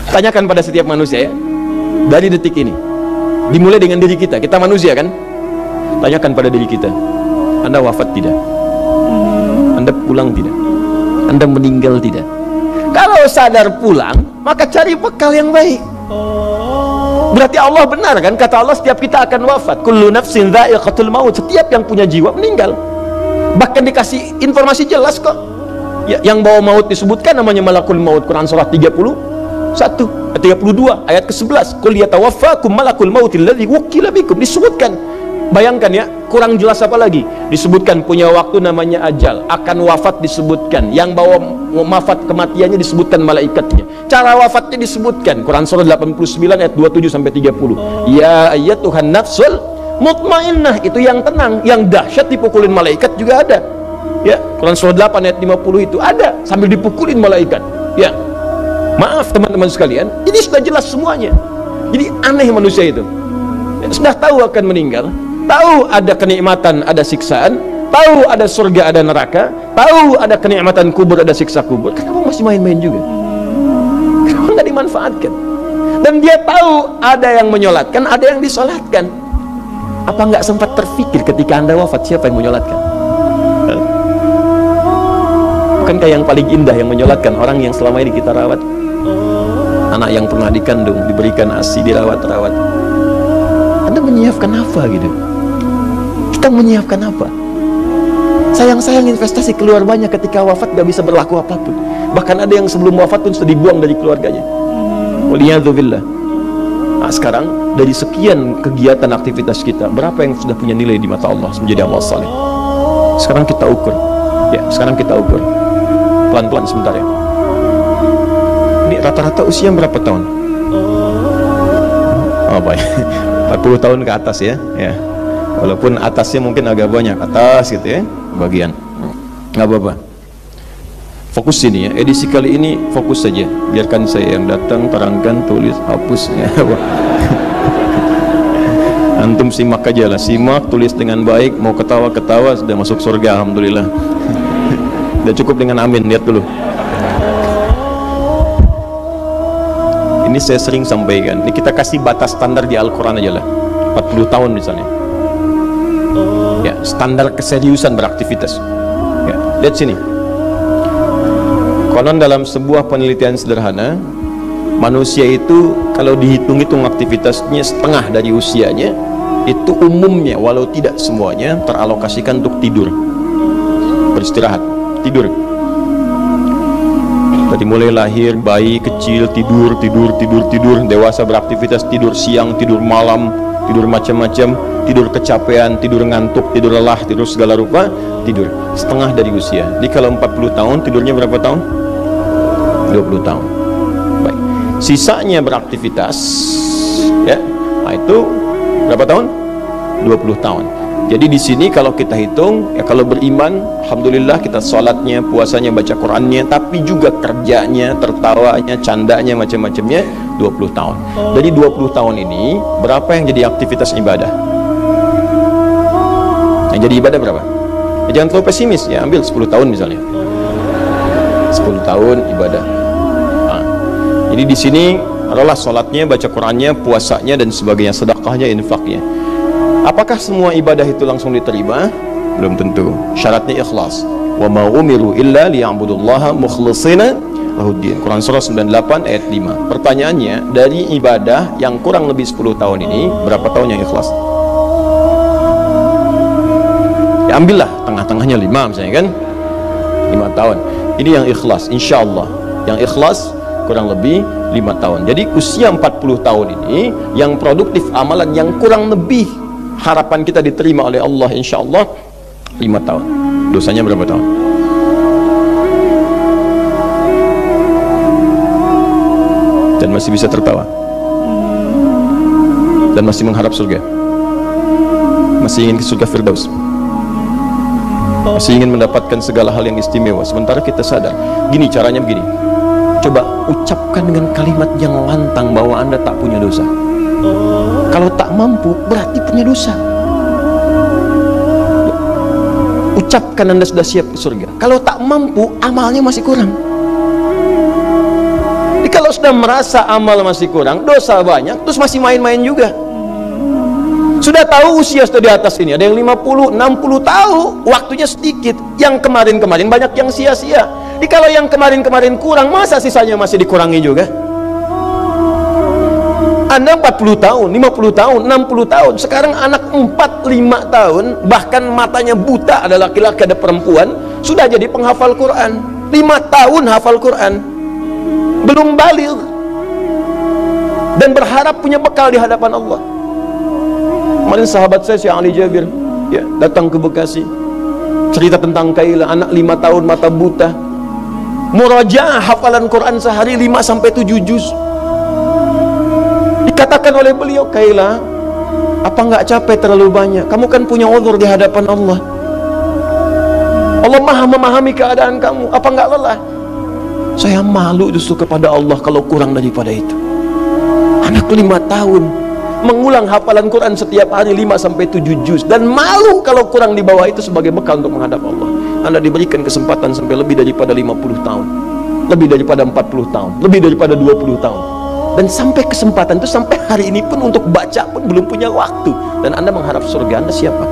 Tanyakan pada setiap manusia ya, dari detik ini, dimulai dengan diri kita. Kita manusia kan? Tanyakan pada diri kita, Anda wafat tidak? Anda pulang tidak? Anda meninggal tidak? Kalau sadar pulang, maka cari bekal yang baik. Berarti Allah benar kan? Kata Allah, setiap kita akan wafat. Kullu nafsin dha'iqatul maut. Setiap yang punya jiwa meninggal. Bahkan dikasih informasi jelas kok. Ya, yang bawa maut disebutkan namanya malakul maut. Quran surah 32 ayat ke-11. Qul yatawaffakum malakul mautil ladzi wukila bikum. Disebutkan. Bayangkan ya, kurang jelas apa lagi? Disebutkan punya waktu namanya ajal, akan wafat disebutkan, yang bawa wafat kematiannya disebutkan malaikatnya, cara wafatnya disebutkan. Quran surah 89 ayat 27 sampai 30. Ya ayyatuhan nafsul mutmainnah, itu yang tenang, yang dahsyat dipukulin malaikat juga ada. Ya, Quran surah 8 ayat 50 itu ada sambil dipukulin malaikat. Ya. Maaf teman-teman sekalian, ini sudah jelas semuanya. Jadi aneh manusia itu. Ya, sudah tahu akan meninggal, tahu ada kenikmatan, ada siksaan, tahu ada surga, ada neraka, tahu ada kenikmatan kubur, ada siksa kubur. Kenapa masih main-main juga? Kenapa nggak dimanfaatkan? Dan dia tahu ada yang menyolatkan, ada yang disolatkan. Apa nggak sempat terfikir ketika Anda wafat, siapa yang menyolatkan? Bukankah yang paling indah yang menyolatkan orang yang selama ini kita rawat? Anak yang pernah dikandung, diberikan ASI, dirawat-rawat. Anda menyiapkan apa gitu? Kita menyiapkan apa? Sayang-sayang investasi keluar banyak, ketika wafat gak bisa berlaku apapun. Bahkan ada yang sebelum wafat pun sudah dibuang dari keluarganya. Waliyadzubillah. Nah, sekarang dari sekian kegiatan aktivitas kita, berapa yang sudah punya nilai di mata Allah menjadi amal saleh? Sekarang kita ukur. Ya, sekarang kita ukur. Pelan-pelan sebentar ya. Ini rata-rata usia berapa tahun? Oh baik, 40 tahun ke atas ya. Ya. Walaupun atasnya mungkin agak banyak, atas gitu ya, bagian. Nggak apa-apa. Fokus sini ya. Edisi kali ini fokus saja. Biarkan saya yang datang, terangkan, tulis, hapus ya. Antum simak aja lah, simak, tulis dengan baik. Mau ketawa-ketawa, sudah masuk surga, alhamdulillah. Sudah cukup dengan amin, lihat dulu. Ini saya sering sampaikan. Ini kita kasih batas standar di Al-Quran aja lah, 40 tahun misalnya. Ya, standar keseriusan beraktivitas. Ya, lihat sini. Konon dalam sebuah penelitian sederhana, manusia itu kalau dihitung-hitung aktivitasnya setengah dari usianya, itu umumnya, walau tidak semuanya, teralokasikan untuk tidur, beristirahat, tidur. Dari mulai lahir, bayi kecil tidur, dewasa beraktivitas, tidur siang, tidur malam, tidur macam-macam, tidur kecapean, tidur ngantuk, tidur lelah, tidur segala rupa, tidur setengah dari usia. Jadi kalau 40 tahun, tidurnya berapa tahun? 20 tahun. Baik. Sisanya beraktivitas, ya. Nah, itu berapa tahun? 20 tahun. Jadi di sini kalau kita hitung, ya kalau beriman, alhamdulillah kita sholatnya, puasanya, baca Qurannya, tapi juga kerjanya, tertawanya, candanya, macam-macamnya 20 tahun. Jadi 20 tahun ini berapa yang jadi aktivitas ibadah? Yang jadi ibadah berapa? Ya, jangan terlalu pesimis ya, ambil 10 tahun misalnya. 10 tahun ibadah. Nah, jadi di sini adalah sholatnya, baca Qurannya, puasanya dan sebagainya, sedekahnya, infaknya. Apakah semua ibadah itu langsung diterima? Belum tentu. Syaratnya ikhlas. Wa ma umiru illa liya'budullaha mukhlishina lahuddin. Quran surah 98 ayat 5. Pertanyaannya, dari ibadah yang kurang lebih 10 tahun ini, berapa tahun yang ikhlas? Ya ambillah tengah-tengahnya 5 misalnya kan. 5 tahun. Ini yang ikhlas, insyaallah. Yang ikhlas kurang lebih 5 tahun. Jadi usia 40 tahun ini yang produktif amalan yang kurang lebih harapan kita diterima oleh Allah insyaallah 5 tahun. Dosanya berapa tahun? Dan masih bisa tertawa, dan masih mengharap surga, masih ingin ke surga Firdaus, masih ingin mendapatkan segala hal yang istimewa. Sementara kita sadar, gini caranya begini. Coba ucapkan dengan kalimat yang lantang bahwa Anda tak punya dosa. Kalau tak mampu berarti punya dosa. Ucapkan Anda sudah siap ke surga. Kalau tak mampu, amalnya masih kurang. Jadi kalau kalau sudah merasa amal masih kurang, dosa banyak, terus masih main-main juga. Sudah tahu usia sudah di atas ini, ada yang 50, 60 tahu, waktunya sedikit. Yang kemarin-kemarin banyak yang sia-sia. Jadi kalau yang kemarin-kemarin kurang, masa sisanya masih dikurangi juga? Anda 40 tahun, 50 tahun, 60 tahun. Sekarang anak 4, 5 tahun, bahkan matanya buta, ada laki-laki, ada perempuan, sudah jadi penghafal Quran. 5 tahun hafal Quran, belum baligh, dan berharap punya bekal di hadapan Allah. Kemarin sahabat saya, Syekh Ali Jabir, ya, datang ke Bekasi, cerita tentang Kaila, anak 5 tahun, mata buta, murajaah hafalan Quran sehari 5-7 juz. Dikatakan oleh beliau, Kaila, apa nggak capek terlalu banyak? Kamu kan punya uzur di hadapan Allah. Allah maha memahami keadaan kamu. Apa nggak lelah? Saya malu justru kepada Allah kalau kurang daripada itu. Anak 5 tahun mengulang hafalan Quran setiap hari 5-7 juz, dan malu kalau kurang di bawah itu sebagai bekal untuk menghadap Allah. Anda diberikan kesempatan sampai lebih daripada 50 tahun, lebih daripada 40 tahun, lebih daripada 20 tahun, dan sampai kesempatan itu sampai hari ini pun untuk baca pun belum punya waktu, dan Anda mengharap surga. Anda siapa?